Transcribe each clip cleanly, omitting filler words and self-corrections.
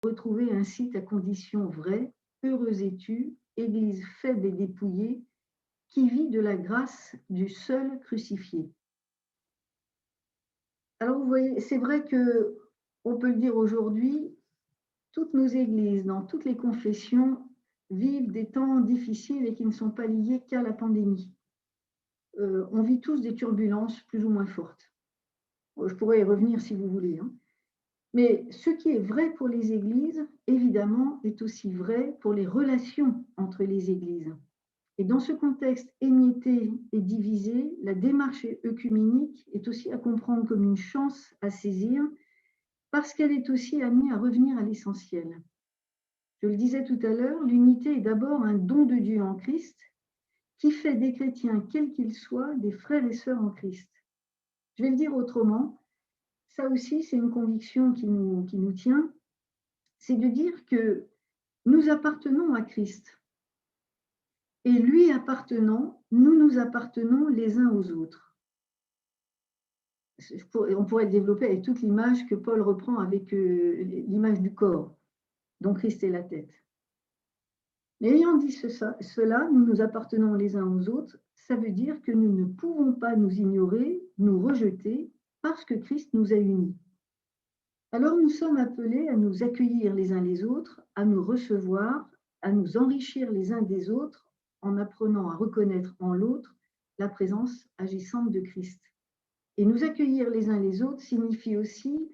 retrouver ainsi ta condition vraie, heureuse es-tu, Église faible et dépouillée, qui vit de la grâce du seul crucifié. Alors vous voyez, c'est vrai que on peut le dire aujourd'hui, toutes nos églises, dans toutes les confessions, vivent des temps difficiles et qui ne sont pas liés qu'à la pandémie. On vit tous des turbulences plus ou moins fortes. Je pourrais y revenir si vous voulez, hein. Mais ce qui est vrai pour les églises, évidemment, est aussi vrai pour les relations entre les églises. Et dans ce contexte émietté et divisé, la démarche œcuménique est aussi à comprendre comme une chance à saisir parce qu'elle est aussi amenée à revenir à l'essentiel. Je le disais tout à l'heure, l'unité est d'abord un don de Dieu en Christ qui fait des chrétiens, quels qu'ils soient, des frères et sœurs en Christ. Je vais le dire autrement, ça aussi c'est une conviction qui nous tient, c'est de dire que nous appartenons à Christ. Et lui appartenant, nous nous appartenons les uns aux autres. On pourrait le développer avec toute l'image que Paul reprend avec l'image du corps, dont Christ est la tête. Mais ayant dit cela, nous nous appartenons les uns aux autres, ça veut dire que nous ne pouvons pas nous ignorer, nous rejeter, parce que Christ nous a unis. Alors nous sommes appelés à nous accueillir les uns les autres, à nous recevoir, à nous enrichir les uns des autres, en apprenant à reconnaître en l'autre la présence agissante de Christ. Et nous accueillir les uns les autres signifie aussi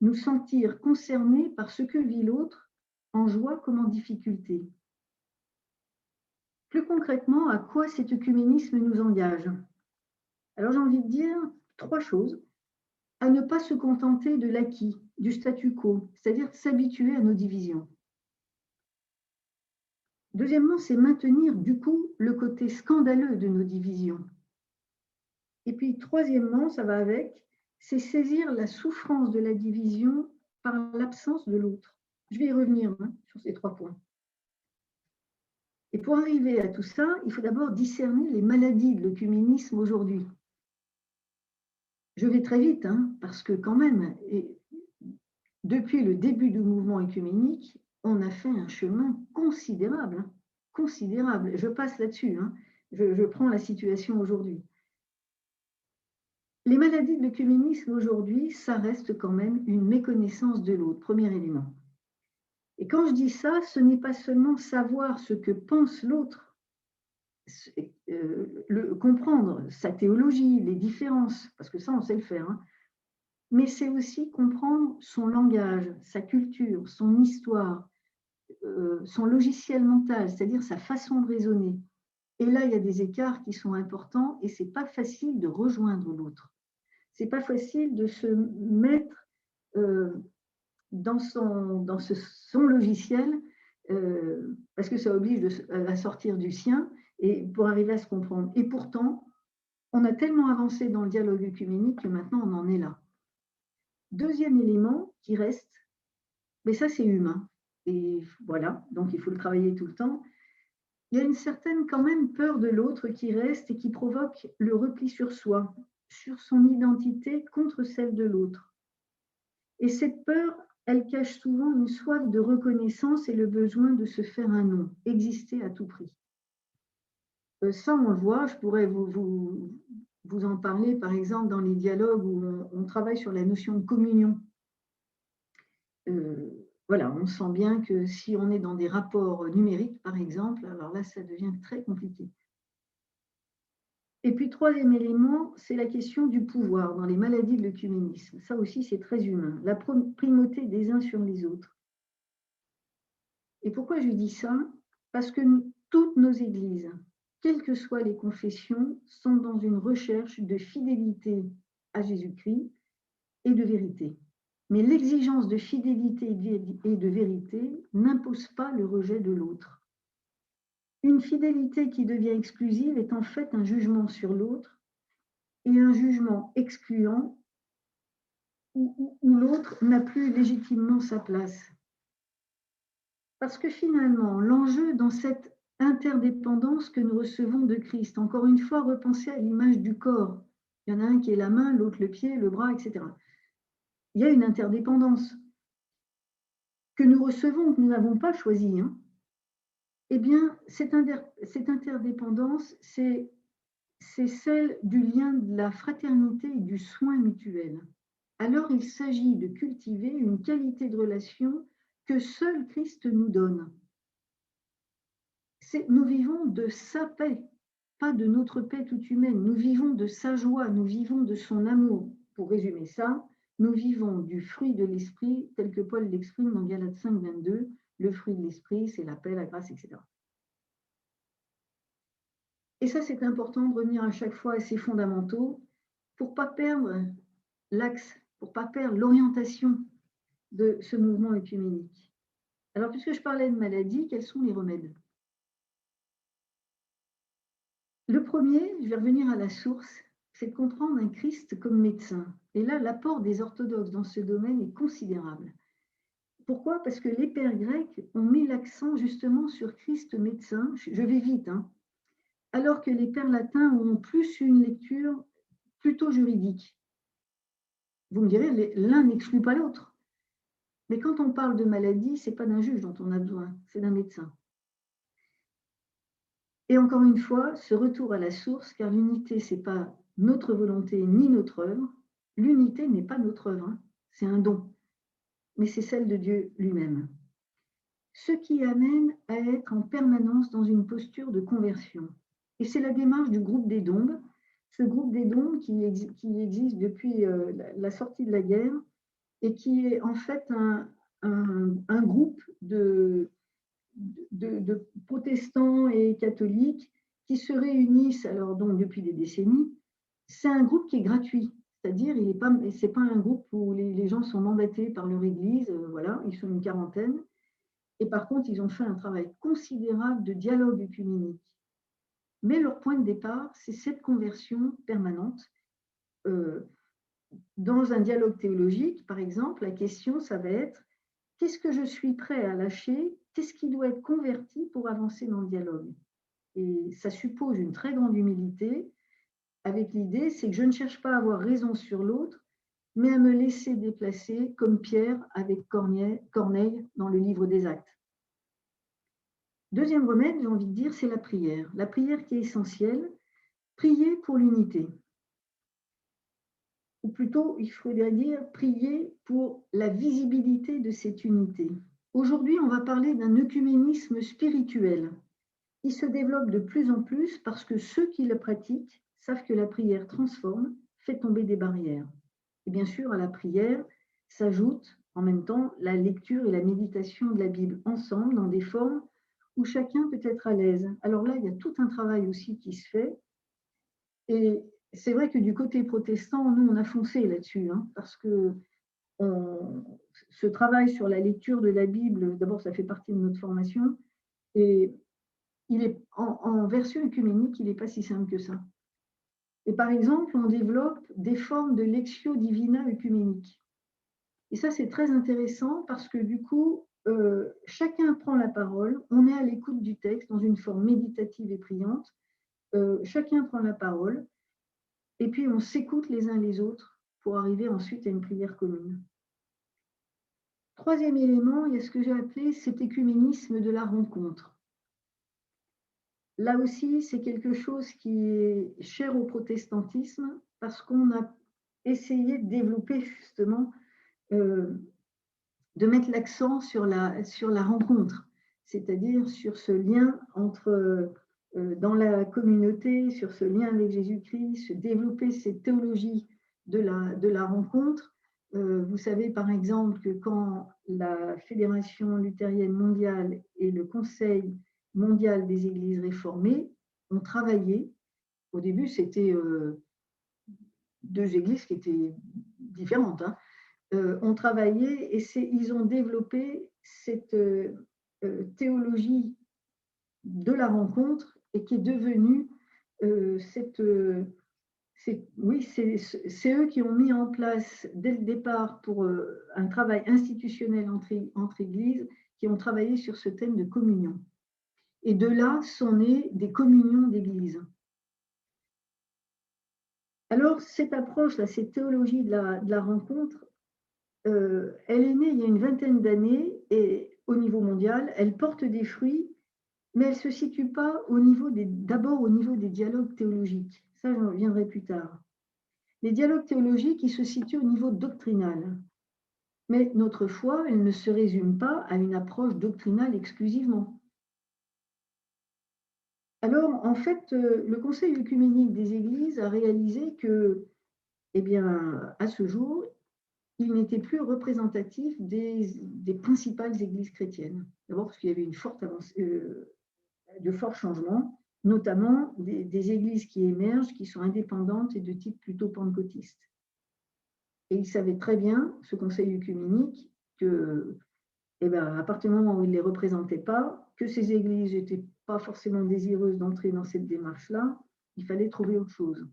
nous sentir concernés par ce que vit l'autre, en joie comme en difficulté. Plus concrètement, à quoi cet œcuménisme nous engage? Alors j'ai envie de dire 3 choses. À ne pas se contenter de l'acquis, du statu quo, c'est-à-dire s'habituer à nos divisions. Deuxièmement, c'est maintenir du coup le côté scandaleux de nos divisions. Et puis troisièmement, ça va avec, c'est saisir la souffrance de la division par l'absence de l'autre. Je vais y revenir sur ces 3 points. Et pour arriver à tout ça, il faut d'abord discerner les maladies de l'œcuménisme aujourd'hui. Je vais très vite, parce que quand même, depuis le début du mouvement œcuménique, on a fait un chemin considérable, considérable. Je passe là-dessus, je prends la situation aujourd'hui. Les maladies de l'œcuménisme aujourd'hui, ça reste quand même une méconnaissance de l'autre, premier élément. Et quand je dis ça, ce n'est pas seulement savoir ce que pense l'autre, comprendre sa théologie, les différences, parce que ça, on sait le faire, mais c'est aussi comprendre son langage, sa culture, son histoire, son logiciel mental, c'est-à-dire sa façon de raisonner. Et là, il y a des écarts qui sont importants et ce n'est pas facile de rejoindre l'autre. Ce n'est pas facile de se mettre dans son logiciel parce que ça oblige à sortir du sien et pour arriver à se comprendre. Et pourtant, on a tellement avancé dans le dialogue œcuménique que maintenant on en est là. Deuxième élément qui reste, mais ça c'est humain. Et voilà, donc il faut le travailler tout le temps. Il y a une certaine quand même peur de l'autre qui reste et qui provoque le repli sur soi, sur son identité contre celle de l'autre. Et cette peur, elle cache souvent une soif de reconnaissance et le besoin de se faire un nom, exister à tout prix. Ça, on le voit, je pourrais vous en parler, par exemple, dans les dialogues où on travaille sur la notion de communion. Voilà, on sent bien que si on est dans des rapports numériques, par exemple, alors là, ça devient très compliqué. Et puis, troisième élément, c'est la question du pouvoir dans les maladies de l'œcuménisme. Ça aussi, c'est très humain. La primauté des uns sur les autres. Et pourquoi je dis ça? Parce que toutes nos églises, quelles que soient les confessions, sont dans une recherche de fidélité à Jésus-Christ et de vérité. Mais l'exigence de fidélité et de vérité n'impose pas le rejet de l'autre. Une fidélité qui devient exclusive est en fait un jugement sur l'autre et un jugement excluant où l'autre n'a plus légitimement sa place. Parce que finalement, l'enjeu dans cette interdépendance que nous recevons de Christ, encore une fois, repensez à l'image du corps. Il y en a un qui est la main, l'autre le pied, le bras, etc. Il y a une interdépendance. que nous recevons, que nous n'avons pas choisi, hein, eh bien, cette interdépendance, c'est celle du lien de la fraternité et du soin mutuel. Alors, il s'agit de cultiver une qualité de relation que seul Christ nous donne. Nous vivons de sa paix, pas de notre paix toute humaine. Nous vivons de sa joie, nous vivons de son amour. Pour résumer ça, nous vivons du fruit de l'esprit, tel que Paul l'exprime dans Galates 5, 22. Le fruit de l'esprit, c'est la paix, la grâce, etc. Et ça, c'est important de revenir à chaque fois à ces fondamentaux pour ne pas perdre l'axe, pour ne pas perdre l'orientation de ce mouvement œcuménique. Alors, puisque je parlais de maladie, quels sont les remèdes? Le premier, je vais revenir à la source, c'est de comprendre un Christ comme médecin. Et là, l'apport des orthodoxes dans ce domaine est considérable. Pourquoi? Parce que les pères grecs ont mis l'accent justement sur Christ médecin. Je vais vite, hein. Alors que les pères latins ont plus une lecture plutôt juridique. Vous me direz, l'un n'exclut pas l'autre. Mais quand on parle de maladie, ce n'est pas d'un juge dont on a besoin, c'est d'un médecin. Et encore une fois, ce retour à la source, car l'unité, ce n'est pas notre volonté ni notre œuvre. L'unité n'est pas notre œuvre, hein, c'est un don, mais c'est celle de Dieu lui-même. Ce qui amène à être en permanence dans une posture de conversion. Et c'est la démarche du groupe des Dombes, ce groupe des Dombes qui existe depuis la sortie de la guerre et qui est en fait un groupe de protestants et catholiques qui se réunissent alors donc depuis des décennies. C'est un groupe qui est gratuit, c'est-à-dire c'est pas un groupe où les gens sont mandatés par leur église, voilà, ils sont une quarantaine. Et par contre, ils ont fait un travail considérable de dialogue œcuménique. Mais leur point de départ, c'est cette conversion permanente. Dans un dialogue théologique, par exemple, la question, ça va être qu'est-ce que je suis prêt à lâcher? Qu'est-ce qui doit être converti pour avancer dans le dialogue? Et ça suppose une très grande humilité, avec l'idée, c'est que je ne cherche pas à avoir raison sur l'autre, mais à me laisser déplacer comme Pierre avec Corneille dans le livre des Actes. Deuxième remède, j'ai envie de dire, c'est la prière. La prière qui est essentielle, prier pour l'unité. Ou plutôt, il faudrait dire prier pour la visibilité de cette unité. Aujourd'hui, on va parler d'un œcuménisme spirituel qui se développe de plus en plus parce que ceux qui le pratiquent savent que la prière transforme, fait tomber des barrières. Et bien sûr, à la prière s'ajoute en même temps la lecture et la méditation de la Bible ensemble dans des formes où chacun peut être à l'aise. Alors là, il y a tout un travail aussi qui se fait. Et c'est vrai que du côté protestant, nous, on a foncé là-dessus, hein, parce que ce travail sur la lecture de la Bible, d'abord, ça fait partie de notre formation, et il est en version œcuménique, il n'est pas si simple que ça. Et par exemple, on développe des formes de lectio divina œcuménique. Et ça, c'est très intéressant parce que du coup, chacun prend la parole, on est à l'écoute du texte dans une forme méditative et priante, chacun prend la parole, et puis on s'écoute les uns les autres pour arriver ensuite à une prière commune. Troisième élément, il y a ce que j'ai appelé cet écuménisme de la rencontre. Là aussi, c'est quelque chose qui est cher au protestantisme parce qu'on a essayé de développer justement, de mettre l'accent sur la rencontre, c'est-à-dire sur ce lien entre, dans la communauté, sur ce lien avec Jésus-Christ, se développer cette théologie de la rencontre. Vous savez par exemple que quand la Fédération luthérienne mondiale et le Conseil mondial des églises réformées ont travaillé, au début c'était deux églises qui étaient différentes, hein, ont travaillé et ils ont développé cette théologie de la rencontre et qui est devenue oui, c'est eux qui ont mis en place dès le départ pour un travail institutionnel entre églises, qui ont travaillé sur ce thème de communion. Et de là sont nées des communions d'église. Alors, cette approche, là, cette théologie de la rencontre, elle est née il y a une vingtaine d'années et au niveau mondial, elle porte des fruits, mais elle ne se situe pas d'abord au niveau des dialogues théologiques. Ça, j'en reviendrai plus tard. Les dialogues théologiques, ils se situent au niveau doctrinal. Mais notre foi, elle ne se résume pas à une approche doctrinale exclusivement. Alors, en fait, le Conseil œcuménique des Églises a réalisé que, eh bien, à ce jour, il n'était plus représentatif des principales églises chrétiennes. D'abord parce qu'il y avait une forte de forts changements, notamment des églises qui émergent, qui sont indépendantes et de type plutôt pentecôtiste. Et il savait très bien, ce Conseil œcuménique, que, eh ben, à partir du moment où il ne les représentait pas, que ces églises n'étaient pas forcément désireuses d'entrer dans cette démarche-là, il fallait trouver autre chose.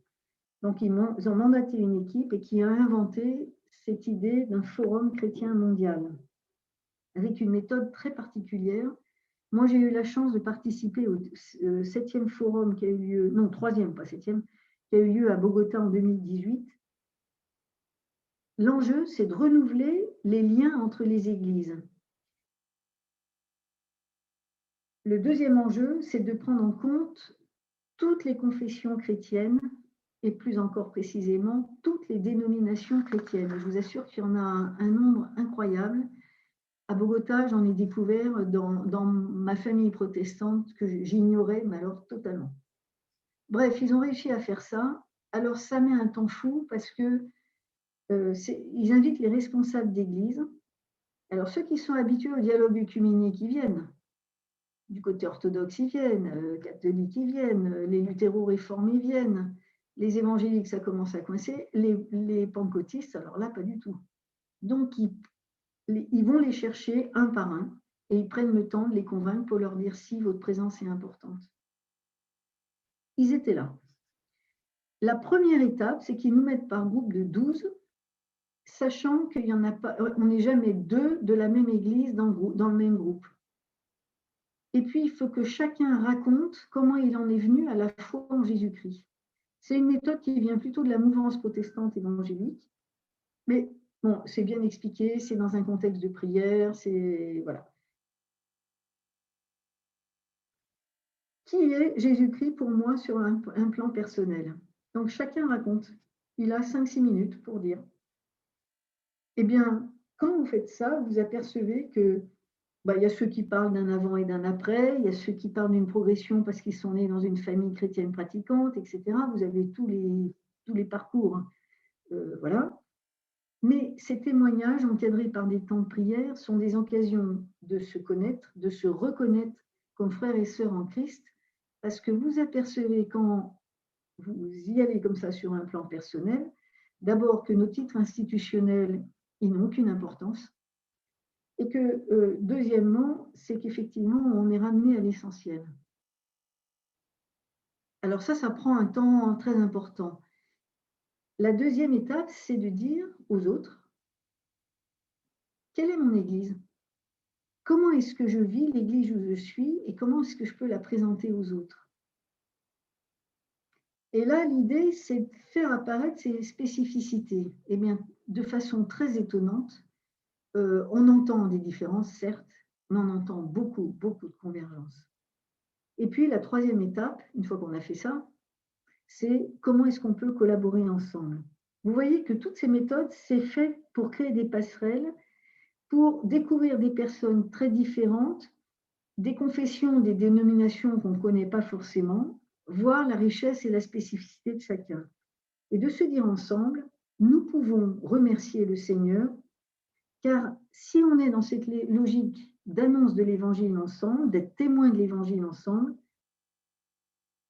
Donc, ils ont mandaté une équipe et qui a inventé cette idée d'un forum chrétien mondial, avec une méthode très particulière. Moi, j'ai eu la chance de participer au 7e forum qui a eu lieu, non, 3e, pas 7e, qui a eu lieu à Bogota en 2018. L'enjeu, c'est de renouveler les liens entre les églises. Le deuxième enjeu, c'est de prendre en compte toutes les confessions chrétiennes et plus encore précisément toutes les dénominations chrétiennes. Je vous assure qu'il y en a un nombre incroyable. À Bogota, j'en ai découvert dans ma famille protestante que j'ignorais, mais alors totalement. Bref, ils ont réussi à faire ça. Alors ça met un temps fou parce que ils invitent les responsables d'église. Alors ceux qui sont habitués au dialogue œcuménique, ils viennent. Du côté orthodoxe, ils viennent, catholiques, ils viennent, les luthéro-réformés viennent, les évangéliques, ça commence à coincer, les pentecôtistes, alors là, pas du tout. Donc, ils vont les chercher un par un et ils prennent le temps de les convaincre pour leur dire si votre présence est importante. Ils étaient là. La première étape, c'est qu'ils nous mettent par groupe de 12, sachant qu'il y en a pas, on n'est jamais deux de la même église dans le même groupe. Et puis, il faut que chacun raconte comment il en est venu à la foi en Jésus-Christ. C'est une méthode qui vient plutôt de la mouvance protestante évangélique, mais bon, c'est bien expliqué, c'est dans un contexte de prière, c'est voilà. Qui est Jésus-Christ pour moi sur un plan personnel? Donc chacun raconte. Il a 5-6 minutes pour dire. Eh bien, quand vous faites ça, vous apercevez que il y a ceux qui parlent d'un avant et d'un après, il y a ceux qui parlent d'une progression parce qu'ils sont nés dans une famille chrétienne pratiquante, etc. Vous avez tous les parcours. Voilà. Mais ces témoignages, encadrés par des temps de prière, sont des occasions de se connaître, de se reconnaître comme frères et sœurs en Christ, parce que vous apercevez quand vous y allez comme ça sur un plan personnel, d'abord que nos titres institutionnels, ils n'ont aucune importance, et que, deuxièmement, c'est qu'effectivement, on est ramené à l'essentiel. Alors ça prend un temps très important. La deuxième étape, c'est de dire aux autres, quelle est mon Église? Comment est-ce que je vis l'Église où je suis et comment est-ce que je peux la présenter aux autres? Et là, l'idée, c'est de faire apparaître ces spécificités. Eh bien, de façon très étonnante, on entend des différences, certes, mais on entend beaucoup, beaucoup de convergences. Et puis, la troisième étape, une fois qu'on a fait ça, c'est comment est-ce qu'on peut collaborer ensemble. Vous voyez que toutes ces méthodes, c'est fait pour créer des passerelles, pour découvrir des personnes très différentes, des confessions, des dénominations qu'on ne connaît pas forcément, voir la richesse et la spécificité de chacun. Et de se dire ensemble, nous pouvons remercier le Seigneur, car si on est dans cette logique d'annonce de l'Évangile ensemble, d'être témoin de l'Évangile ensemble,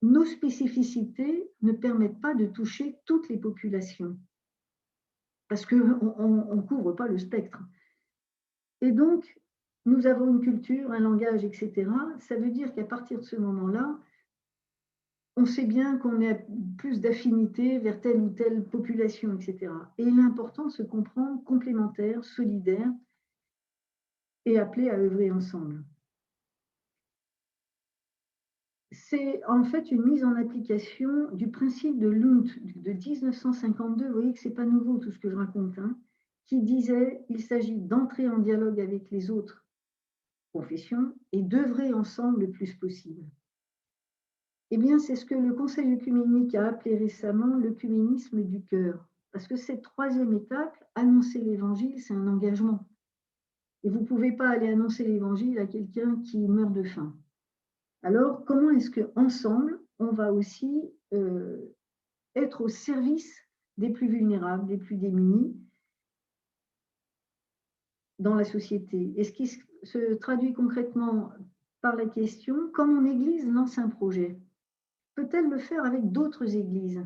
nos spécificités ne permettent pas de toucher toutes les populations, parce qu'on ne couvre pas le spectre. Et donc, nous avons une culture, un langage, etc. Ça veut dire qu'à partir de ce moment-là, on sait bien qu'on a plus d'affinité vers telle ou telle population, etc. Et il est important de se comprendre complémentaires, solidaires et appelés à œuvrer ensemble. C'est en fait une mise en application du principe de Lund de 1952. Vous voyez que ce n'est pas nouveau tout ce que je raconte, hein, qui disait qu'il s'agit d'entrer en dialogue avec les autres confessions et d'œuvrer ensemble le plus possible. Eh bien, c'est ce que le Conseil œcuménique a appelé récemment l'œcuménisme du cœur. Parce que cette troisième étape, annoncer l'Évangile, c'est un engagement. Et vous ne pouvez pas aller annoncer l'Évangile à quelqu'un qui meurt de faim. Alors, comment est-ce qu'ensemble, on va aussi être au service des plus vulnérables, des plus démunis dans la société? Et ce qui se traduit concrètement par la question, quand mon Église lance un projet, peut-elle le faire avec d'autres églises?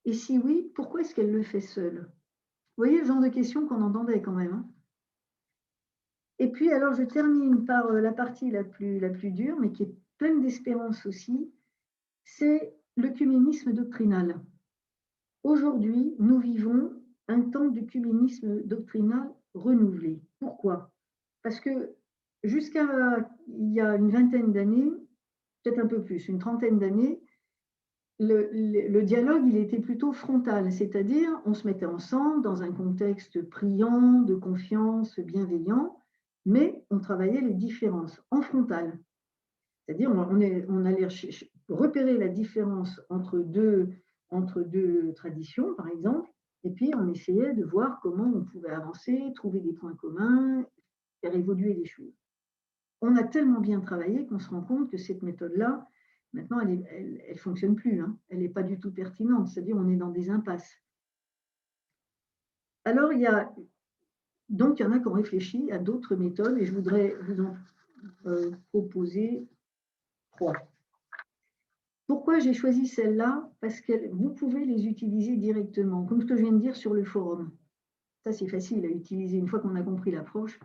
Et si oui, pourquoi est-ce qu'elle le fait seule? Vous voyez le genre de questions qu'on entendait quand même, hein. Et puis alors je termine par la partie la plus dure, mais qui est pleine d'espérance aussi, c'est l'œcuménisme doctrinal. Aujourd'hui, nous vivons un temps d'œcuménisme doctrinal renouvelé. Pourquoi? Parce que jusqu'à il y a une vingtaine d'années, peut-être un peu plus, une trentaine d'années, le dialogue, il était plutôt frontal, c'est-à-dire on se mettait ensemble dans un contexte priant, de confiance, bienveillant, mais on travaillait les différences en frontal. C'est-à-dire on allait repérer la différence entre deux traditions, par exemple, et puis on essayait de voir comment on pouvait avancer, trouver des points communs, faire évoluer les choses. On a tellement bien travaillé qu'on se rend compte que cette méthode-là, maintenant, elle fonctionne plus, hein. Elle n'est pas du tout pertinente, c'est-à-dire on est dans des impasses. Alors, donc, il y en a qui ont réfléchi à d'autres méthodes et je voudrais vous en proposer 3. Pourquoi j'ai choisi celle-là? Parce que vous pouvez les utiliser directement, comme ce que je viens de dire sur le forum. Ça, c'est facile à utiliser une fois qu'on a compris l'approche.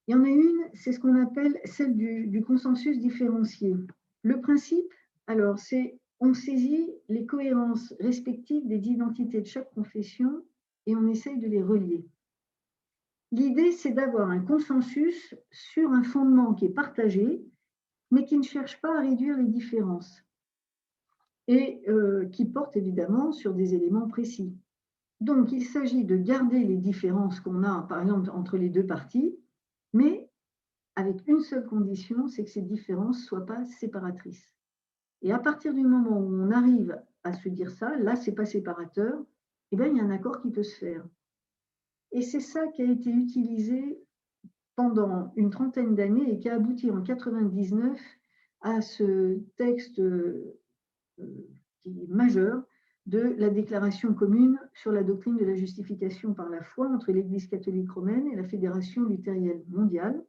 Il y en a une, c'est ce qu'on appelle celle du consensus différencié. Le principe, alors, c'est on saisit les cohérences respectives des identités de chaque confession et on essaye de les relier. L'idée, c'est d'avoir un consensus sur un fondement qui est partagé, mais qui ne cherche pas à réduire les différences et qui porte évidemment sur des éléments précis. Donc, il s'agit de garder les différences qu'on a, par exemple, entre les deux parties, mais avec une seule condition, c'est que ces différences ne soient pas séparatrices. Et à partir du moment où on arrive à se dire ça, là, c'est pas séparateur, eh bien, il y a un accord qui peut se faire. Et c'est ça qui a été utilisé pendant une trentaine d'années et qui a abouti en 99 à ce texte qui est majeur de la déclaration commune sur la doctrine de la justification par la foi entre l'Église catholique romaine et la Fédération luthérienne mondiale.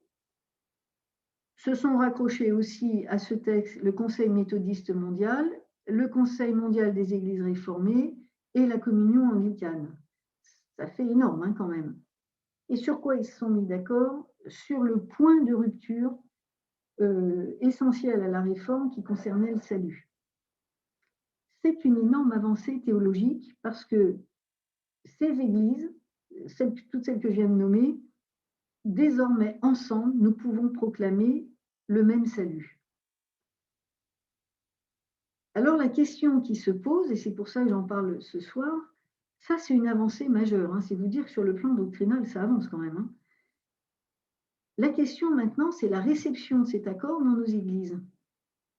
Se sont raccrochés aussi à ce texte le Conseil méthodiste mondial, le Conseil mondial des Églises réformées et la communion anglicane. Ça fait énorme, hein, quand même. Et sur quoi ils se sont mis d'accord? Sur le point de rupture essentiel à la réforme qui concernait le salut. C'est une énorme avancée théologique parce que ces églises, toutes celles que je viens de nommer, désormais ensemble, nous pouvons proclamer le même salut. Alors la question qui se pose, et c'est pour ça que j'en parle ce soir, ça c'est une avancée majeure, hein, c'est vous dire que sur le plan doctrinal, ça avance quand même, hein. La question maintenant, c'est la réception de cet accord dans nos églises.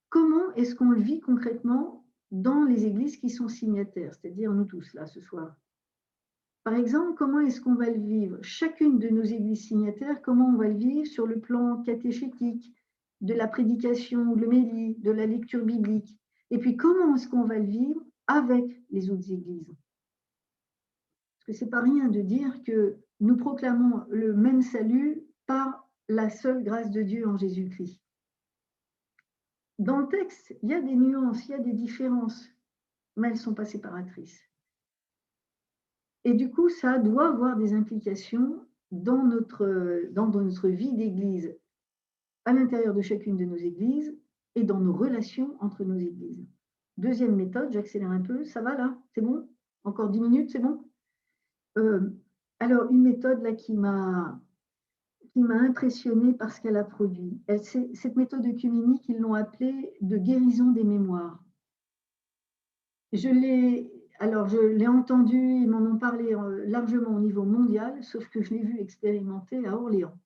Comment est-ce qu'on le vit concrètement dans les églises qui sont signataires, c'est-à-dire nous tous là ce soir? Par exemple, comment est-ce qu'on va le vivre? Chacune de nos églises signataires, comment on va le vivre sur le plan catéchétique, de la prédication, de l'homélie, de la lecture biblique? Et puis, comment est-ce qu'on va le vivre avec les autres églises? Parce que ce n'est pas rien de dire que nous proclamons le même salut par la seule grâce de Dieu en Jésus-Christ. Dans le texte, il y a des nuances, il y a des différences, mais elles ne sont pas séparatrices. Et du coup, ça doit avoir des implications dans notre vie d'Église, à l'intérieur de chacune de nos églises et dans nos relations entre nos églises. Deuxième méthode, j'accélère un peu, ça va là? C'est bon? Encore 10 minutes, c'est bon? Alors, une méthode là qui m'a impressionnée par ce qu'elle a produit. Cette méthode œcuménique, ils l'ont appelée de guérison des mémoires. Je l'ai entendu, ils m'en ont parlé largement au niveau mondial, sauf que je l'ai vu expérimenter à Orléans.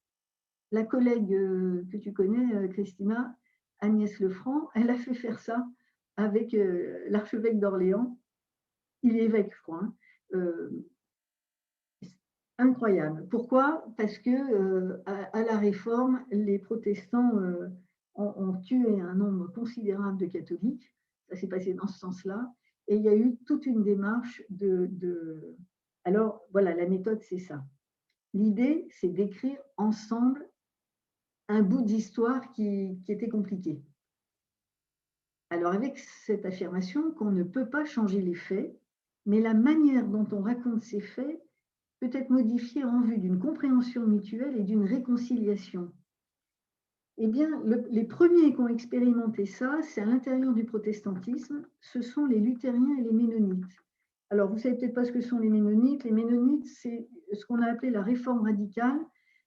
La collègue que tu connais, Christina, Agnès Lefranc, elle a fait faire ça avec l'archevêque d'Orléans. Il est évêque, je crois. Hein. Incroyable. Pourquoi? Parce que à la Réforme, les protestants ont tué un nombre considérable de catholiques. Ça s'est passé dans ce sens-là. Et il y a eu toute une démarche de... Alors, voilà, la méthode, c'est ça. L'idée, c'est d'écrire ensemble un bout d'histoire qui était compliqué. Alors, avec cette affirmation qu'on ne peut pas changer les faits, mais la manière dont on raconte ces faits peut être modifiée en vue d'une compréhension mutuelle et d'une réconciliation. Eh bien, les premiers qui ont expérimenté ça, c'est à l'intérieur du protestantisme, ce sont les luthériens et les ménonites. Alors, vous ne savez peut-être pas ce que sont les ménonites. Les ménonites, c'est ce qu'on a appelé la réforme radicale.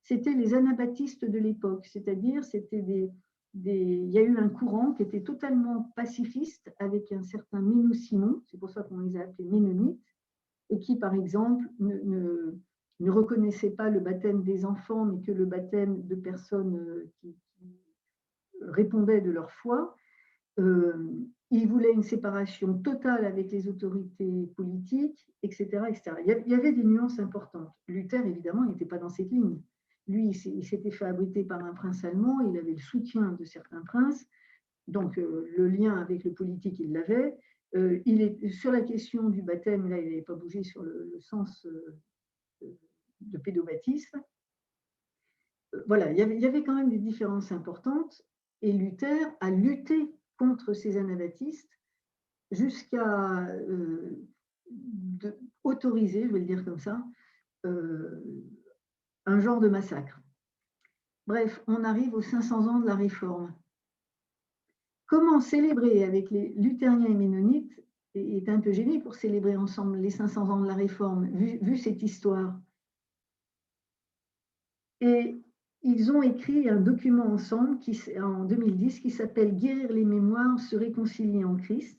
C'était les anabaptistes de l'époque, c'est-à-dire il y a eu un courant qui était totalement pacifiste avec un certain Menno Simon, c'est pour ça qu'on les a appelés ménonites, et qui, par exemple, ne reconnaissait pas le baptême des enfants, mais que le baptême de personnes qui répondaient de leur foi. Il voulait une séparation totale avec les autorités politiques, etc., etc. Il y avait des nuances importantes. Luther, évidemment, il n'était pas dans cette ligne. Lui, il s'était fait abriter par un prince allemand, il avait le soutien de certains princes, donc le lien avec le politique, il l'avait. Il est, sur la question du baptême, là, il n'avait pas bougé sur le sens de pédobaptisme. Voilà, il y avait quand même des différences importantes, et Luther a lutté contre ces anabaptistes jusqu'à autoriser, je vais le dire comme ça, un genre de massacre. Bref, on arrive aux 500 ans de la Réforme. Comment célébrer avec les luthériens et ménonites est un peu gêné pour célébrer ensemble les 500 ans de la Réforme, vu cette histoire. Et ils ont écrit un document ensemble en 2010 qui s'appelle « Guérir les mémoires, se réconcilier en Christ ».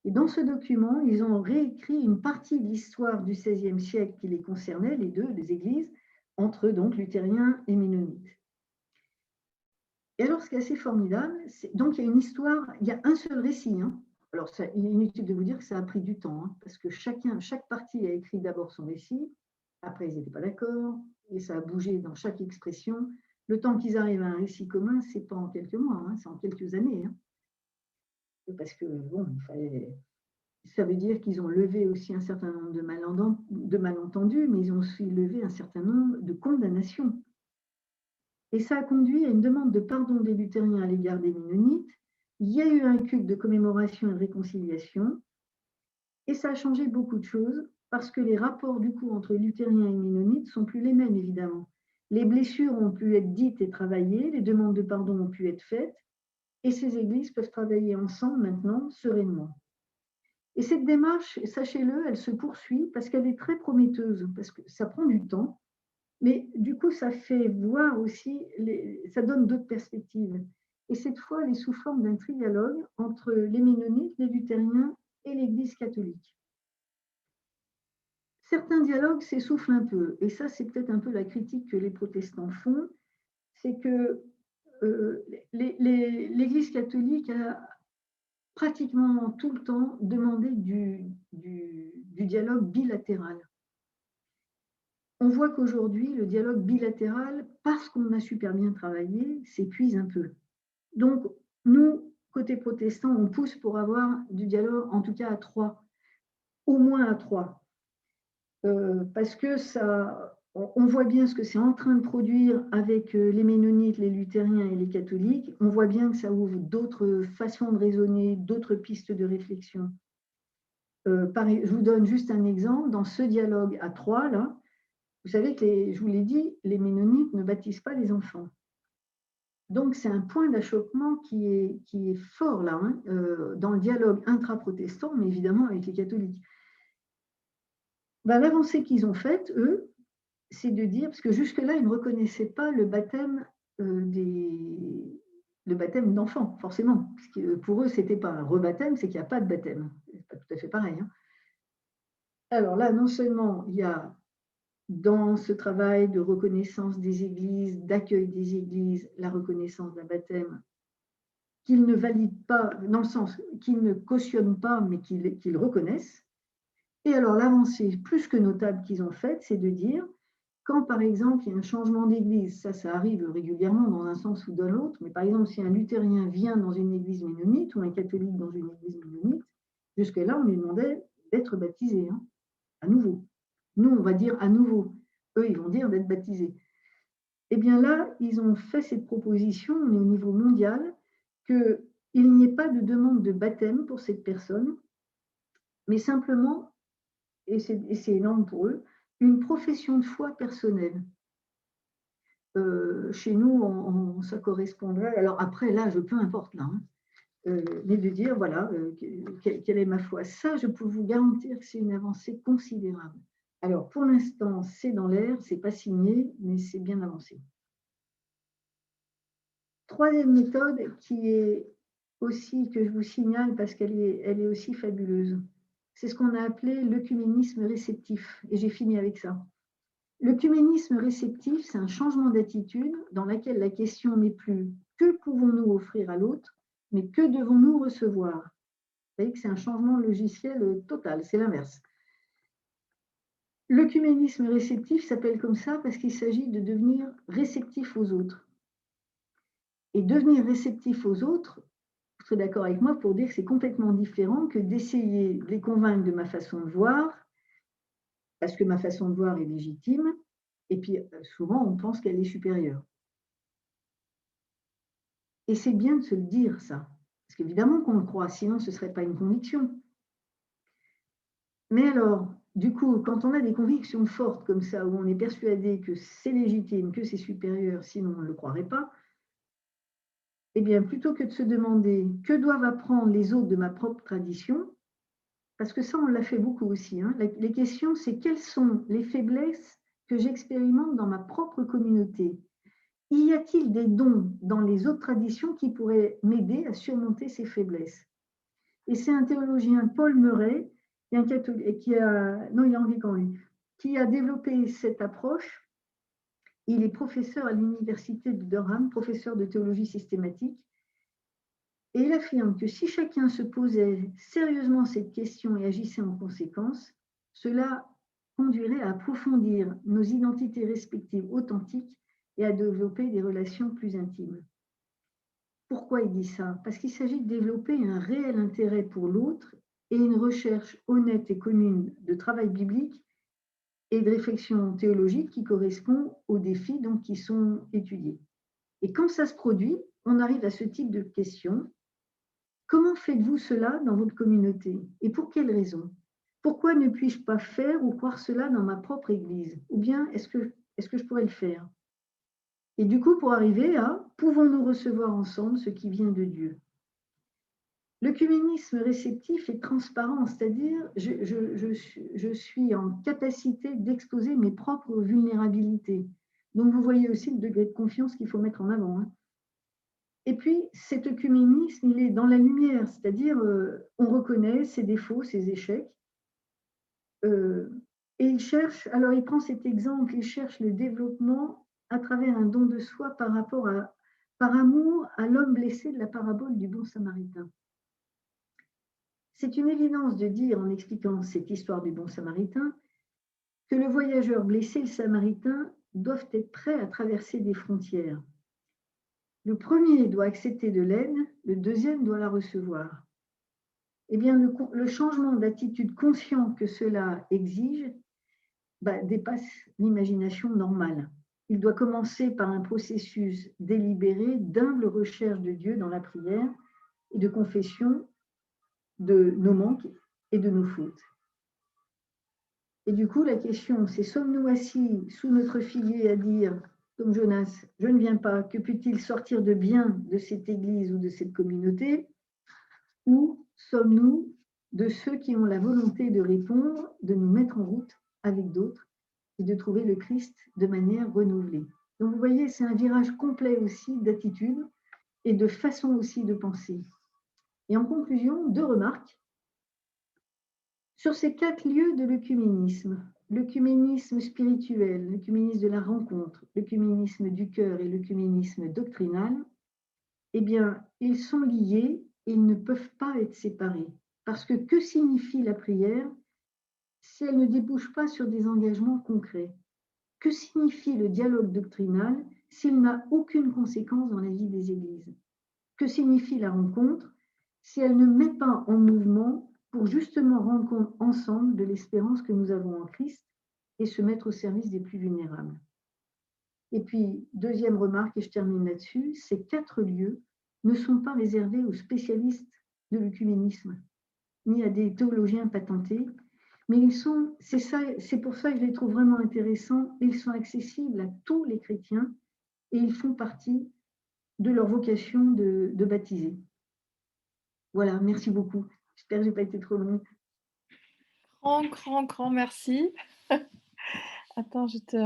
Et dans ce document, ils ont réécrit une partie de l'histoire du XVIe siècle qui les concernait, les deux, les églises, entre donc luthériens et ménonites. Et alors, ce qui est assez formidable, donc il y a une histoire, il y a un seul récit. Hein. Alors, il est inutile de vous dire que ça a pris du temps, hein, parce que chaque partie a écrit d'abord son récit, après ils n'étaient pas d'accord, et ça a bougé dans chaque expression. Le temps qu'ils arrivent à un récit commun, ce n'est pas en quelques mois, hein, c'est en quelques années. Hein. Parce que, bon, il fallait... Ça veut dire qu'ils ont levé aussi un certain nombre de malentendus, mais ils ont aussi levé un certain nombre de condamnations. Et ça a conduit à une demande de pardon des luthériens à l'égard des ménonites. Il y a eu un culte de commémoration et de réconciliation, et ça a changé beaucoup de choses, parce que les rapports du coup entre luthériens et ménonites ne sont plus les mêmes, évidemment. Les blessures ont pu être dites et travaillées, les demandes de pardon ont pu être faites, et ces églises peuvent travailler ensemble maintenant sereinement. Et cette démarche, sachez-le, elle se poursuit parce qu'elle est très prometteuse, parce que ça prend du temps, mais du coup, ça fait voir aussi, ça donne d'autres perspectives. Et cette fois, elle est sous forme d'un trialogue entre les ménonites, les luthériens et l'Église catholique. Certains dialogues s'essoufflent un peu, et ça, c'est peut-être un peu la critique que les protestants font, c'est que l'Église catholique a pratiquement tout le temps demandé du dialogue bilatéral. On voit qu'aujourd'hui, le dialogue bilatéral, parce qu'on a super bien travaillé, s'épuise un peu. Donc, nous, côté protestant, on pousse pour avoir du dialogue, en tout cas à 3, au moins à 3. Parce que on voit bien ce que c'est en train de produire avec les ménonites, les luthériens et les catholiques. On voit bien que ça ouvre d'autres façons de raisonner, d'autres pistes de réflexion. Je vous donne juste un exemple. Dans ce dialogue à 3, là, vous savez que, je vous l'ai dit, les ménonites ne baptisent pas les enfants. Donc, c'est un point d'achoppement qui est fort, là, hein, dans le dialogue intra-protestant, mais évidemment avec les catholiques. Ben, l'avancée qu'ils ont faite, eux, c'est de dire, parce que jusque-là, ils ne reconnaissaient pas le baptême d'enfants, forcément. Parce que pour eux, ce n'était pas un rebaptême, c'est qu'il n'y a pas de baptême. Ce n'est pas tout à fait pareil. Hein. Alors là, non seulement il y a dans ce travail de reconnaissance des églises, d'accueil des églises, la reconnaissance d'un baptême, qu'ils ne valident pas, dans le sens qu'ils ne cautionnent pas, mais qu'ils reconnaissent. Et alors l'avancée plus que notable qu'ils ont faite, c'est de dire, quand par exemple il y a un changement d'église, ça arrive régulièrement dans un sens ou dans l'autre, mais par exemple si un luthérien vient dans une église ménonite ou un catholique dans une église ménonite, jusque-là on lui demandait d'être baptisé, hein, à nouveau. Nous on va dire à nouveau, eux ils vont dire d'être baptisés. Eh bien là, ils ont fait cette proposition, on est au niveau mondial, qu'il n'y ait pas de demande de baptême pour cette personne, mais simplement, et c'est énorme pour eux, une profession de foi personnelle. Chez nous, ça correspondrait, alors après l'âge, peu importe là, hein, mais de dire, voilà, quelle est ma foi. Ça, je peux vous garantir que c'est une avancée considérable. Alors, pour l'instant, c'est dans l'air, c'est pas signé, mais c'est bien avancé. Troisième méthode qui est aussi, que je vous signale parce elle est aussi fabuleuse, c'est ce qu'on a appelé l'œcuménisme réceptif. Et j'ai fini avec ça. L'œcuménisme réceptif, c'est un changement d'attitude dans laquelle la question n'est plus que pouvons-nous offrir à l'autre, mais que devons-nous recevoir. Vous voyez que c'est un changement logiciel total, c'est l'inverse. L'œcuménisme réceptif s'appelle comme ça parce qu'il s'agit de devenir réceptif aux autres. Et devenir réceptif aux autres, vous serez d'accord avec moi pour dire que c'est complètement différent que d'essayer de les convaincre de ma façon de voir, parce que ma façon de voir est légitime, et puis souvent on pense qu'elle est supérieure. Et c'est bien de se le dire, ça. Parce qu'évidemment qu'on le croit, sinon ce ne serait pas une conviction. Mais alors, du coup, quand on a des convictions fortes comme ça, où on est persuadé que c'est légitime, que c'est supérieur, sinon on ne le croirait pas, eh bien, plutôt que de se demander que doivent apprendre les autres de ma propre tradition, parce que ça, on l'a fait beaucoup aussi, hein, les questions, c'est quelles sont les faiblesses que j'expérimente dans ma propre communauté? Y a-t-il des dons dans les autres traditions qui pourraient m'aider à surmonter ces faiblesses? Et c'est un théologien, Paul Murray, qui non, il est anglican lui, qui a développé cette approche. Il est professeur à l'université de Durham, professeur de théologie systématique, et il affirme que si chacun se posait sérieusement cette question et agissait en conséquence, cela conduirait à approfondir nos identités respectives authentiques et à développer des relations plus intimes. Pourquoi il dit ça? Parce qu'il s'agit de développer un réel intérêt pour l'autre et une recherche honnête et commune de travail biblique et de réflexion théologique qui correspond aux défis donc, qui sont étudiés. Et quand ça se produit, on arrive à ce type de questions. Comment faites-vous cela dans votre communauté? Et pour quelles raisons? Pourquoi ne puis-je pas faire ou croire cela dans ma propre Église? Ou bien est-ce que je pourrais le faire? Et du coup, pour arriver à pouvons-nous recevoir ensemble ce qui vient de Dieu? L'œcuménisme réceptif est transparent, c'est-à-dire je suis en capacité d'exposer mes propres vulnérabilités. Donc vous voyez aussi le degré de confiance qu'il faut mettre en avant, hein. Et puis, cet œcuménisme, il est dans la lumière, c'est-à-dire on reconnaît ses défauts, ses échecs, et il cherche, alors il prend cet exemple, il cherche le développement à travers un don de soi par amour à l'homme blessé de la parabole du bon samaritain. C'est une évidence de dire, en expliquant cette histoire du bon samaritain, que le voyageur blessé, le samaritain, doivent être prêts à traverser des frontières. Le premier doit accepter de l'aide, le deuxième doit la recevoir. Eh bien, le changement d'attitude conscient que cela exige dépasse l'imagination normale. Il doit commencer par un processus délibéré d'humble recherche de Dieu dans la prière et de confession de nos manques et de nos fautes. Et du coup, la question, c'est sommes-nous assis sous notre figuier à dire, comme Jonas, je ne viens pas, que peut-il sortir de bien de cette église ou de cette communauté? Ou sommes-nous de ceux qui ont la volonté de répondre, de nous mettre en route avec d'autres et de trouver le Christ de manière renouvelée? Donc vous voyez, c'est un virage complet aussi d'attitude et de façon aussi de penser. Et en conclusion, 2 remarques. Sur ces 4 lieux de l'œcuménisme, l'œcuménisme spirituel, l'œcuménisme de la rencontre, l'œcuménisme du cœur et l'œcuménisme doctrinal, eh bien, ils sont liés et ils ne peuvent pas être séparés. Parce que signifie la prière si elle ne débouche pas sur des engagements concrets? Que signifie le dialogue doctrinal s'il n'a aucune conséquence dans la vie des églises? Que signifie la rencontre si elle ne met pas en mouvement pour justement rendre compte ensemble de l'espérance que nous avons en Christ et se mettre au service des plus vulnérables? Et puis, deuxième remarque, et je termine là-dessus, ces 4 lieux ne sont pas réservés aux spécialistes de l'œcuménisme, ni à des théologiens patentés, mais c'est pour ça que je les trouve vraiment intéressants, ils sont accessibles à tous les chrétiens et ils font partie de leur vocation de baptiser. Voilà, merci beaucoup. J'espère que je n'ai pas été trop longue. Grand, grand, grand merci. Attends, je te